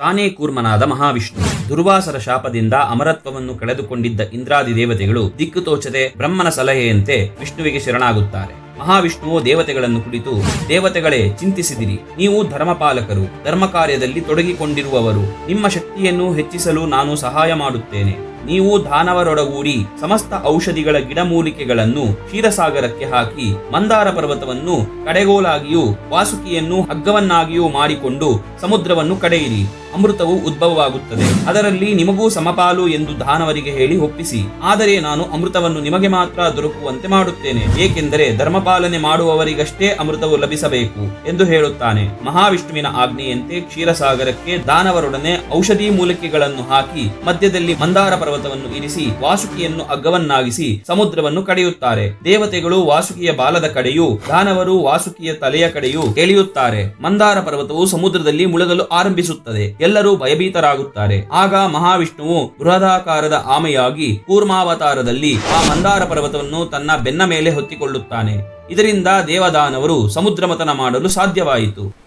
ತಾನೇ ಕೂರ್ಮನಾದ ಮಹಾವಿಷ್ಣು ದುರ್ವಾಸರ ಶಾಪದಿಂದ ಅಮರತ್ವವನ್ನು ಕಳೆದುಕೊಂಡಿದ್ದ ಇಂದ್ರಾದಿ ದೇವತೆಗಳು ದಿಕ್ಕು ತೋಚದೆ ಬ್ರಹ್ಮನ ಸಲಹೆಯಂತೆ ವಿಷ್ಣುವಿಗೆ ಶರಣಾಗುತ್ತಾರೆ. ಮಹಾವಿಷ್ಣುವು ದೇವತೆಗಳನ್ನು ಕುರಿತು, ದೇವತೆಗಳೇ, ಚಿಂತಿಸಿದಿರಿ. ನೀವು ಧರ್ಮಪಾಲಕರು, ಧರ್ಮ ಕಾರ್ಯದಲ್ಲಿ ತೊಡಗಿಕೊಂಡಿರುವವರು. ನಿಮ್ಮ ಶಕ್ತಿಯನ್ನು ಹೆಚ್ಚಿಸಲು ನಾನು ಸಹಾಯ ಮಾಡುತ್ತೇನೆ. ನೀವು ದಾನವರೊಡಗೂಡಿ ಸಮಸ್ತ ಔಷಧಿಗಳ ಗಿಡಮೂಲಿಕೆಗಳನ್ನು ಕ್ಷೀರಸಾಗರಕ್ಕೆ ಹಾಕಿ ಮಂದಾರ ಪರ್ವತವನ್ನು ಕಡೆಗೋಲಾಗಿಯೂ ವಾಸುಕಿಯನ್ನು ಹಗ್ಗವನ್ನಾಗಿಯೂ ಮಾಡಿಕೊಂಡು ಸಮುದ್ರವನ್ನು ಕಡೆಯಿರಿ. ಅಮೃತವು ಉದ್ಭವವಾಗುತ್ತದೆ. ಅದರಲ್ಲಿ ನಿಮಗೂ ಸಮಪಾಲು ಎಂದು ದಾನವರಿಗೆ ಹೇಳಿ ಒಪ್ಪಿಸಿ. ಆದರೆ ನಾನು ಅಮೃತವನ್ನು ನಿಮಗೆ ಮಾತ್ರ ದೊರಕುವಂತೆ ಮಾಡುತ್ತೇನೆ, ಏಕೆಂದರೆ ಧರ್ಮಪಾಲನೆ ಮಾಡುವವರಿಗಷ್ಟೇ ಅಮೃತವು ಲಭಿಸಬೇಕು ಎಂದು ಹೇಳುತ್ತಾನೆ. ಮಹಾವಿಷ್ಣುವಿನ ಆಜ್ಞೆಯಂತೆ ಕ್ಷೀರಸಾಗರಕ್ಕೆ ದಾನವರೊಡನೆ ಔಷಧಿ ಮೂಲಿಕೆಗಳನ್ನು ಹಾಕಿ ಮಧ್ಯದಲ್ಲಿ ಮಂದಾರ ಪರ್ವತವನ್ನು ಇರಿಸಿ ವಾಸುಕಿಯನ್ನು ಹಗ್ಗವನ್ನಾಗಿಸಿ ಸಮುದ್ರವನ್ನು ಕಡೆಯುತ್ತಾರೆ. ದೇವತೆಗಳು ವಾಸುಕಿಯ ಬಾಲದ ಕಡೆಯೂ ದಾನವರು ವಾಸುಕಿಯ ತಲೆಯ ಕಡೆಯೂ ಎಳೆಯುತ್ತಾರೆ. ಮಂದಾರ ಪರ್ವತವು ಸಮುದ್ರದಲ್ಲಿ ಮುಳುಗಲು ಆರಂಭಿಸುತ್ತದೆ. ಎಲ್ಲರೂ ಭಯಭೀತರಾಗುತ್ತಾರೆ. ಆಗ ಮಹಾವಿಷ್ಣುವು ಬೃಹದಾಕಾರದ ಆಮೆಯಾಗಿ ಕೂರ್ಮಾವತಾರದಲ್ಲಿ ಆ ಮಂದಾರ ಪರ್ವತವನ್ನು ತನ್ನ ಬೆನ್ನ ಮೇಲೆ ಹೊತ್ತಿಕೊಳ್ಳುತ್ತಾನೆ. ಇದರಿಂದ ದೇವದಾನವರು ಸಮುದ್ರ ಮಥನ ಮಾಡಲು ಸಾಧ್ಯವಾಯಿತು.